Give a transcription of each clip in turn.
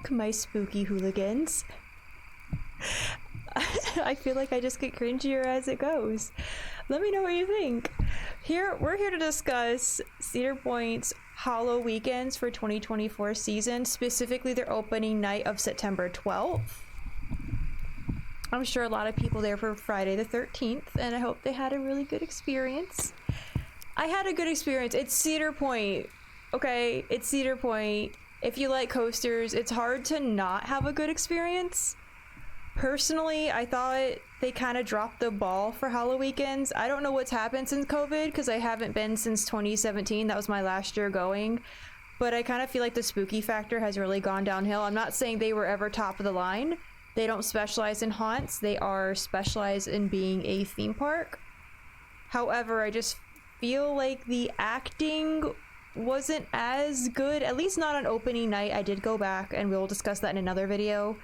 back, my spooky hooligans. I feel like I just get cringier as it goes. Let me know what you think. We're here to discuss Cedar Point's HalloWeekends for 2024 season, specifically their opening night of September 12th. I'm sure a lot of people there for Friday the 13th, and I hope they had a really good experience. I had a good experience. It's Cedar Point, okay? It's Cedar Point. If you like coasters, it's hard to not have a good experience. Personally, I thought they kind of dropped the ball for HalloWeekends. I don't know what's happened since COVID, because I haven't been since 2017. That was my last year going. But I kind of feel like the spooky factor has really gone downhill. I'm not saying they were ever top of the line. They don't specialize in haunts. They are specialized in being a theme park. However, I just feel like the acting wasn't as good, at least not on opening night. I did go back, and we'll discuss that in another video.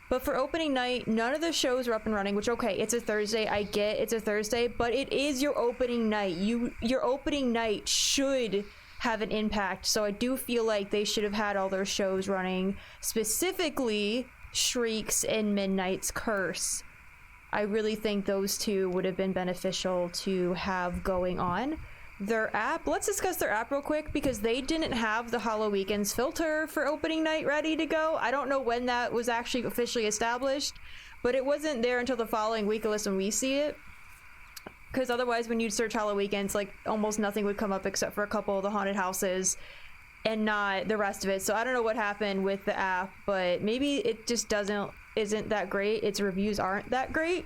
But for opening night, none of the shows are up and running, which, okay, it's a Thursday. I get it's a Thursday, but it is your opening night. Your opening night should have an impact. So I do feel like they should have had all their shows running, specifically Shrieks and Midnight's Curse. I really think those two would have been beneficial to have going on. Their app, let's discuss their app real quick, because they didn't have the HalloWeekends filter for opening night ready to go. I don't know when that was actually officially established, but it wasn't there until the following week, unless when we see it. Because otherwise, when you'd search HalloWeekends, like, almost nothing would come up except for a couple of the haunted houses and not the rest of it. So I don't know what happened with the app, but maybe it just isn't that great. Its reviews aren't that great.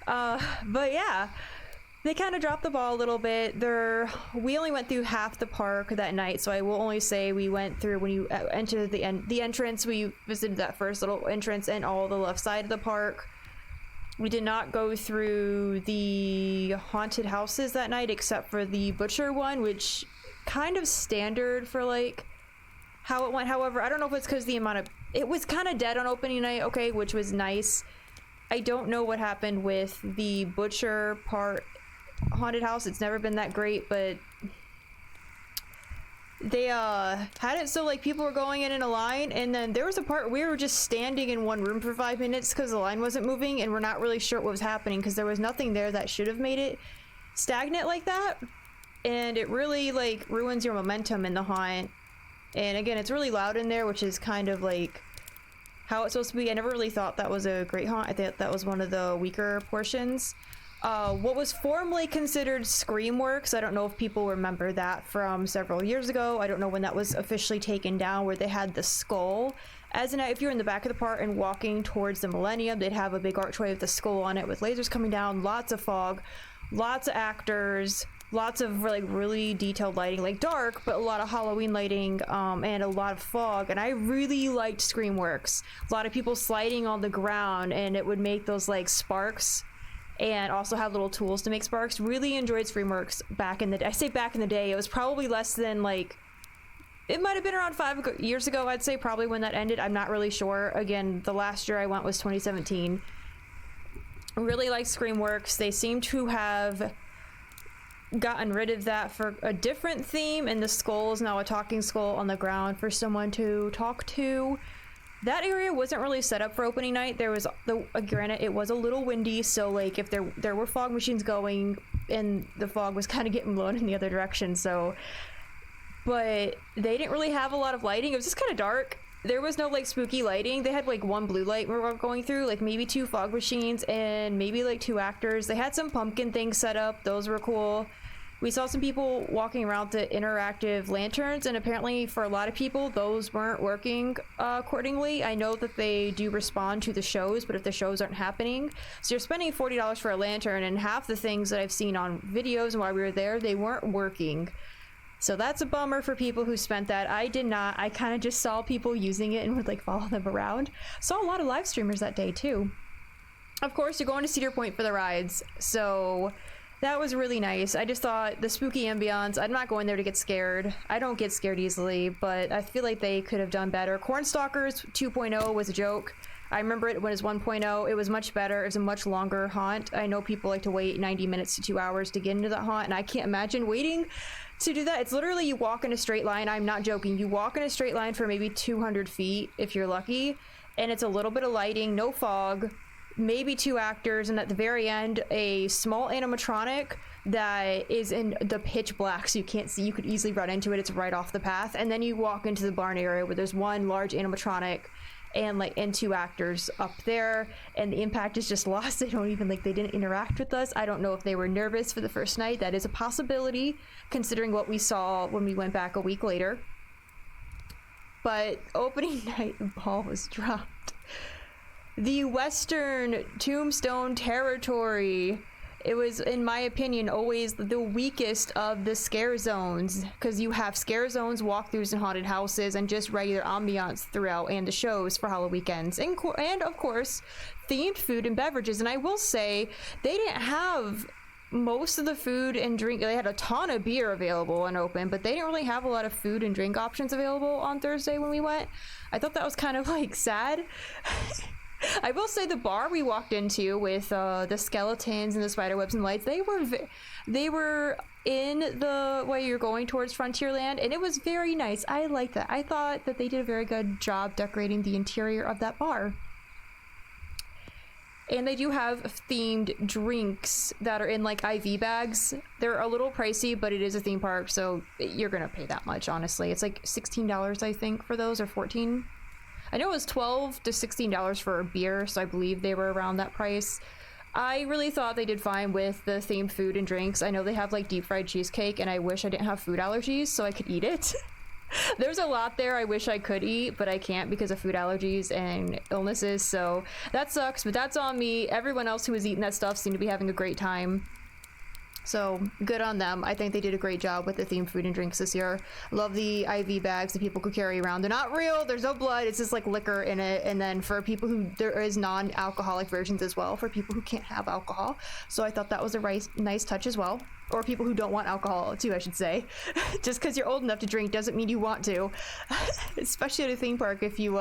But yeah, they kind of dropped the ball a little bit. We only went through half the park that night, so I will only say we went through, when you enter the entrance, we visited that first little entrance and all the left side of the park. We did not go through the haunted houses that night, except for the butcher one, which kind of standard for like how it went. However, I don't know if it's because it was kind of dead on opening night, okay, which was nice. I don't know what happened with the butcher part haunted house. It's never been that great, but they had it so like people were going in a line, and then there was a part we were just standing in one room for 5 minutes because the line wasn't moving, and we're not really sure what was happening because there was nothing there that should have made it stagnant like that. And it really like ruins your momentum in the haunt. And again, it's really loud in there, which is kind of like how it's supposed to be. I never really thought that was a great haunt. I think that was one of the weaker portions. What was formerly considered Screamworks, I don't know if people remember that from several years ago. I don't know when that was officially taken down, where they had the skull. As in, if you're in the back of the park and walking towards the Millennium, they'd have a big archway with the skull on it with lasers coming down, lots of fog, lots of actors, lots of like really detailed lighting, like dark, but a lot of Halloween lighting, and a lot of fog. And I really liked Screamworks. A lot of people sliding on the ground, and it would make those like sparks, and also have little tools to make sparks. Really enjoyed Screamworks back in the day. I say back in the day, it was probably less than like, it might have been around 5 years ago, I'd say, probably when that ended. I'm not really sure. Again, the last year I went was 2017. Really liked Screamworks. They seem to have gotten rid of that for a different theme, and the skull is now a talking skull on the ground for someone to talk to. That area wasn't really set up for opening night. There was granted, it was a little windy, so like if there were fog machines going, and the fog was kind of getting blown in the other direction, so, but they didn't really have a lot of lighting. It was just kind of dark. There was no like spooky lighting. They had like one blue light we were going through, like maybe 2 fog machines, and maybe like 2 actors. They had some pumpkin things set up. Those were cool. We saw some people walking around the interactive lanterns, and apparently for a lot of people, those weren't working accordingly. I know that they do respond to the shows, but if the shows aren't happening, so you're spending $40 for a lantern, and half the things that I've seen on videos and while we were there, they weren't working. So that's a bummer for people who spent that. I did not. I kind of just saw people using it and would like follow them around. Saw a lot of live streamers that day too. Of course, you're going to Cedar Point for the rides, so that was really nice. I just thought the spooky ambiance, I'm not going there to get scared. I don't get scared easily, but I feel like they could have done better. Cornstalkers 2.0 was a joke. I remember it when it was 1.0. It was much better. It was a much longer haunt. I know people like to wait 90 minutes to 2 hours to get into that haunt, and I can't imagine waiting to do that. It's literally you walk in a straight line. I'm not joking. You walk in a straight line for maybe 200 feet if you're lucky, and it's a little bit of lighting, no fog, maybe 2 actors, and at the very end a small animatronic that is in the pitch black, so you can't see. You could easily run into it. It's right off the path. And then you walk into the barn area where there's 1 large animatronic and 2 actors up there, and the impact is just lost. They don't even, like, they didn't interact with us. I don't know if they were nervous for the first night. That is a possibility considering what we saw when we went back a week later. But opening night, the ball was dropped. The Western Tombstone Territory. It was, in my opinion, always the weakest of the scare zones, because you have scare zones, walkthroughs, and haunted houses, and just regular ambiance throughout, and the shows for HalloWeekends, and of course, themed food and beverages. And I will say, they didn't have most of the food and drink. They had a ton of beer available and open, but they didn't really have a lot of food and drink options available on Thursday when we went. I thought that was kind of, like, sad. I will say the bar we walked into with the skeletons and the spider webs and lights, they were in the way you're going towards Frontierland, and it was very nice. I liked that. I thought that they did a very good job decorating the interior of that bar. And they do have themed drinks that are in, like, IV bags. They're a little pricey, but it is a theme park, so you're gonna pay that much, honestly. It's like $16, I think, for those, or $14. I know it was $12 to $16 for a beer, so I believe they were around that price. I really thought they did fine with the themed food and drinks. I know they have, like, deep fried cheesecake, and I wish I didn't have food allergies so I could eat it. There's a lot there I wish I could eat, but I can't because of food allergies and illnesses, so that sucks, but that's on me. Everyone else who was eating that stuff seemed to be having a great time. So good on them. I think they did a great job with the themed food and drinks this year. Love the IV bags that people could carry around. They're not real. There's no blood. It's just like liquor in it. And then for people who, there is non-alcoholic versions as well for people who can't have alcohol. So I thought that was a nice touch as well. Or people who don't want alcohol too, I should say. Just because you're old enough to drink doesn't mean you want to. Especially at a theme park if you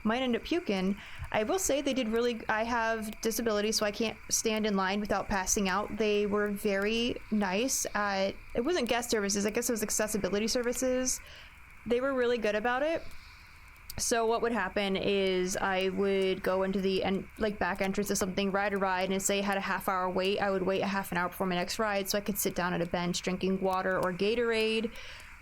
might end up puking. I will say they did really, I have disability, so I can't stand in line without passing out. They were very nice at, it wasn't guest services, I guess it was accessibility services. They were really good about it. So what would happen is I would go into the back entrance of something, ride a ride, and say I had a half-hour wait. I would wait a half an hour before my next ride so I could sit down at a bench drinking water or Gatorade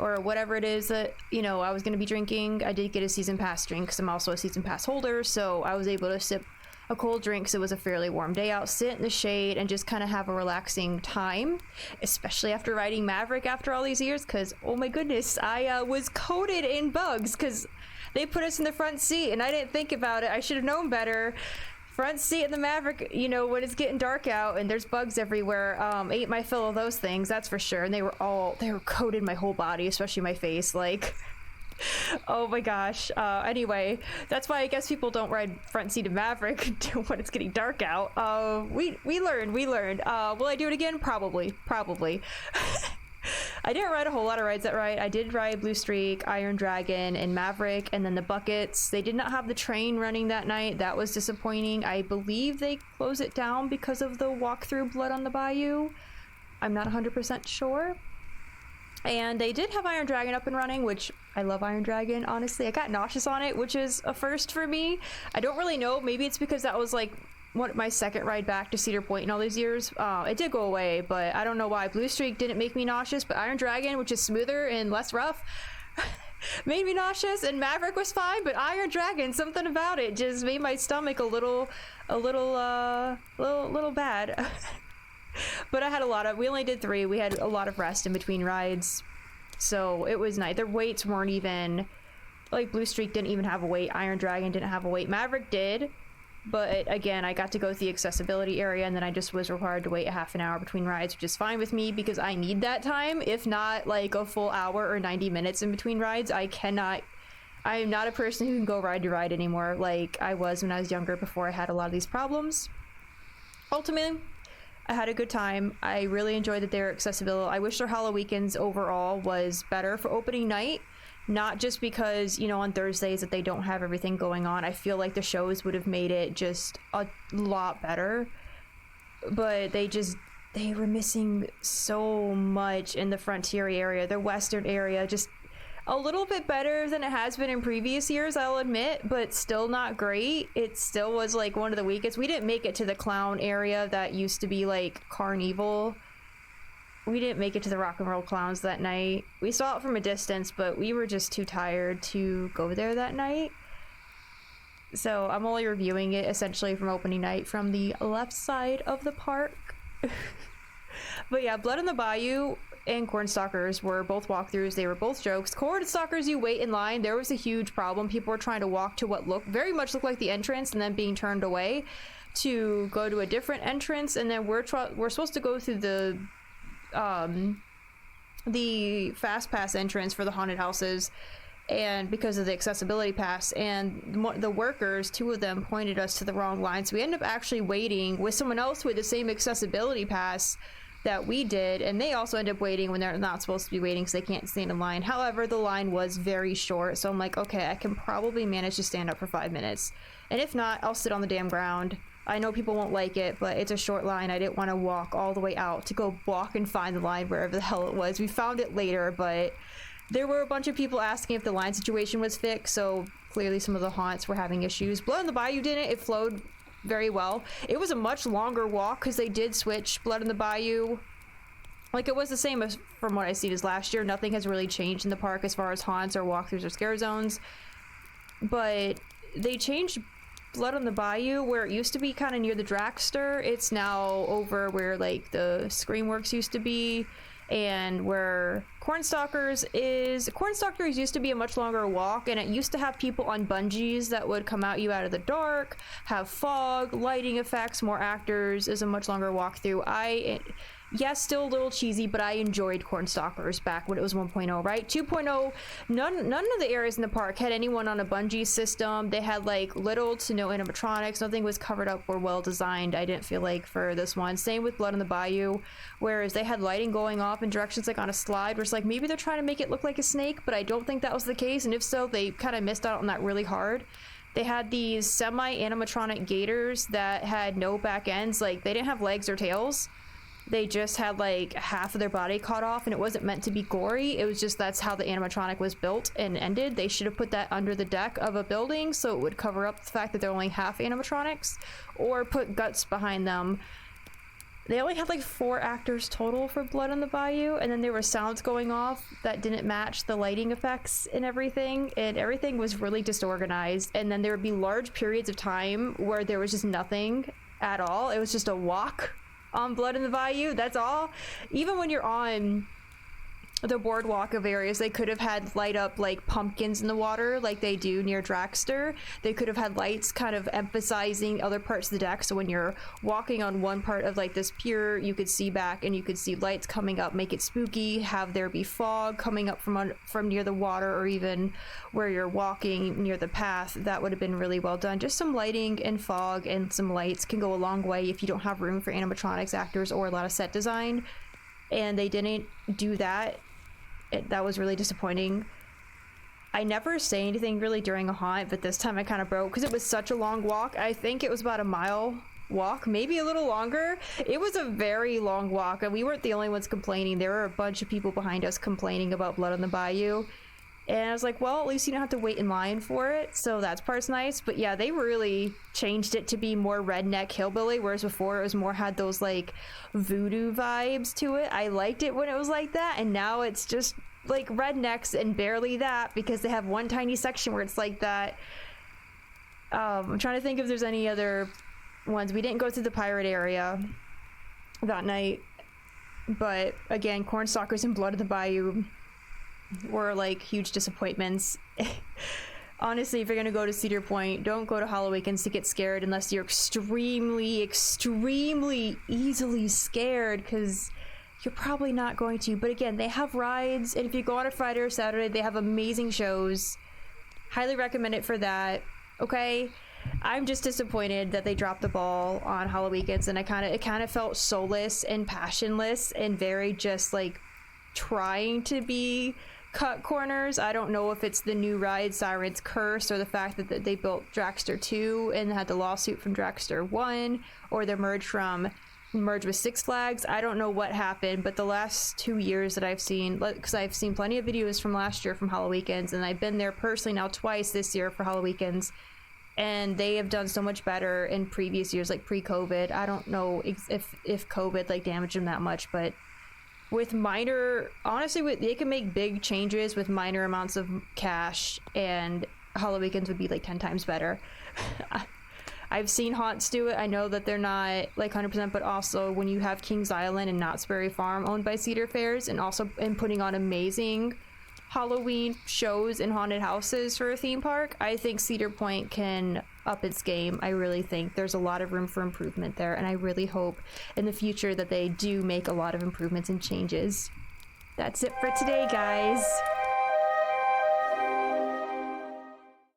or whatever it is that, you know, I was going to be drinking. I did get a season pass drink because I'm also a season pass holder, so I was able to sip a cold drink because it was a fairly warm day out, sit in the shade, and just kind of have a relaxing time, especially after riding Maverick after all these years, because, oh my goodness, I was coated in bugs because they put us in the front seat, and I didn't think about it. I should have known better. Front seat in the Maverick, you know, when it's getting dark out and there's bugs everywhere, ate my fill of those things, that's for sure. And they were coated my whole body, especially my face, like, oh my gosh. Anyway, that's why I guess people don't ride front seat of Maverick when it's getting dark out. We learned. Will I do it again? Probably. I didn't ride a whole lot of rides that ride. I did ride Blue Streak, Iron Dragon, and Maverick, and then the buckets. They did not have the train running that night. That was disappointing. I believe they closed it down because of the walkthrough Blood on the Bayou. I'm not 100% sure. And they did have Iron Dragon up and running, which I love Iron Dragon, honestly. I got nauseous on it, which is a first for me. I don't really know. Maybe it's because that was like my second ride back to Cedar Point in all these years. It did go away, but I don't know why. Blue Streak didn't make me nauseous, but Iron Dragon, which is smoother and less rough, made me nauseous. And Maverick was fine, but Iron Dragon, something about it just made my stomach a little bad. But I had we only did 3. We had a lot of rest in between rides, so it was nice. Their weights weren't even, like, Blue Streak didn't even have a weight. Iron Dragon didn't have a weight. Maverick did. But again, I got to go to the accessibility area, and then I just was required to wait a half an hour between rides, which is fine with me because I need that time. If not like a full hour or 90 minutes in between rides, I am not a person who can go ride to ride anymore like I was when I was younger before I had a lot of these problems. Ultimately, I had a good time. I really enjoyed that they're accessible. I wish their HalloWeekends overall was better for opening night. Not just because, you know, on Thursdays that they don't have everything going on. I feel like the shows would have made it just a lot better. But they they were missing so much in the Frontier area, the western area, just a little bit better than it has been in previous years, I'll admit, but still not great. It still was like one of the weakest. We didn't make it to the clown area that used to be like Carnival. We didn't make it to the rock and roll clowns that night. We saw it from a distance, but we were just too tired to go there that night. So I'm only reviewing it essentially from opening night from the left side of the park. But yeah, Blood in the Bayou and Cornstalkers were both walkthroughs. They were both jokes. Cornstalkers, you wait in line. There was a huge problem. People were trying to walk to what very much looked like the entrance and then being turned away to go to a different entrance. And then we're supposed to go through the fast pass entrance for the haunted houses, and because of the accessibility pass, and the workers, two of them, pointed us to the wrong line, so we ended up actually waiting with someone else who had the same accessibility pass that we did, and they also end up waiting when they're not supposed to be waiting because they can't stand in line. However, the line was very short, so I'm like, okay, I can probably manage to stand up for 5 minutes, and if not, I'll sit on the damn ground. I know people won't like it, but it's a short line. I didn't want to walk all the way out to go walk and find the line wherever the hell it was. We found it later, but there were a bunch of people asking if the line situation was fixed, so clearly some of the haunts were having issues. Blood in the Bayou didn't. It flowed very well. It was a much longer walk because they did switch Blood in the Bayou. Like, it was the same as from what I've seen as last year. Nothing has really changed in the park as far as haunts or walkthroughs or scare zones. But they changed Blood on the Bayou, where it used to be kind of near the dragster. It's now over where, like, the Screamworks used to be, and where Cornstalkers is. Cornstalkers used to be a much longer walk, and it used to have people on bungees that would come out you out of the dark, have fog, lighting effects, more actors. Is a much longer walkthrough. Yes, still a little cheesy, but I enjoyed Cornstalkers back when it was 1.0, right? 2.0, none of the areas in the park had anyone on a bungee system. They had like little to no animatronics. Nothing was covered up or well designed, I didn't feel like, for this one. Same with Blood in the Bayou, whereas they had lighting going off in directions like on a slide, where it's like maybe they're trying to make it look like a snake, but I don't think that was the case, and if so, they kind of missed out on that really hard. They had these semi-animatronic gators that had no back ends. Like, they didn't have legs or tails. They just had like half of their body cut off, and it wasn't meant to be gory. It was just that's how the animatronic was built and ended. They should have put that under the deck of a building so it would cover up the fact that they're only half animatronics, or put guts behind them. They only had like 4 actors total for Blood on the Bayou, and then there were sounds going off that didn't match the lighting effects and everything was really disorganized. And then there would be large periods of time where there was just nothing at all. It was just a walk on Blood in the Bayou, that's all. Even when you're on the boardwalk of areas, they could have had light up like pumpkins in the water like they do near Dragster. They could have had lights kind of emphasizing other parts of the deck, so when you're walking on one part of like this pier, you could see back and you could see lights coming up, make it spooky. Have there be fog coming up from near the water, or even where you're walking near the path. That would have been really well done. Just some lighting and fog and some lights can go a long way if you don't have room for animatronics, actors, or a lot of set design, and they didn't do that. That was really disappointing. I never say anything really during a haunt, but this time I kind of broke because it was such a long walk. I think it was about a mile walk, maybe a little longer. It was a very long walk, and we weren't the only ones complaining. There were a bunch of people behind us complaining about Blood on the Bayou, and I was like, well, at least you don't have to wait in line for it, so that part's nice. But yeah, they really changed it to be more redneck hillbilly, whereas before it was more had those like voodoo vibes to it. I liked it when it was like that, and now it's just like rednecks and barely that, because they have one tiny section where it's like that. I'm trying to think if there's any other ones. We didn't go through the pirate area that night, but again, Cornstalkers and Blood of the Bayou were like huge disappointments. Honestly, if you're gonna go to Cedar Point, don't go to HalloWeekends to get scared unless you're extremely easily scared, because you're probably not going to. But again, they have rides, and if you go on a Friday or Saturday, they have amazing shows. Highly recommend it for that. Okay, I'm just disappointed that they dropped the ball on HalloWeekends, and it kind of felt soulless and passionless and very just like trying to be cut corners. I don't know if it's the new ride Siren's Curse, or the fact that they built Dragster 2 and had the lawsuit from Dragster 1, or the merge from merge with Six Flags. I don't know what happened, but the last 2 years that I've seen, because I've seen plenty of videos from last year from HalloWeekends, and I've been there personally now twice this year for HalloWeekends, and they have done so much better in previous years, like pre-COVID. I don't know if COVID like damaged them that much, but with minor, honestly, they can make big changes with minor amounts of cash, and HalloWeekends would be like 10 times better. I've seen Haunts do it. I know that they're not like 100%, but also when you have Kings Island and Knott's Berry Farm owned by Cedar Fairs, and also putting on amazing Halloween shows in haunted houses for a theme park, I think Cedar Point can up its game. I really think there's a lot of room for improvement there, and I really hope in the future that they do make a lot of improvements and changes. That's it for today, guys.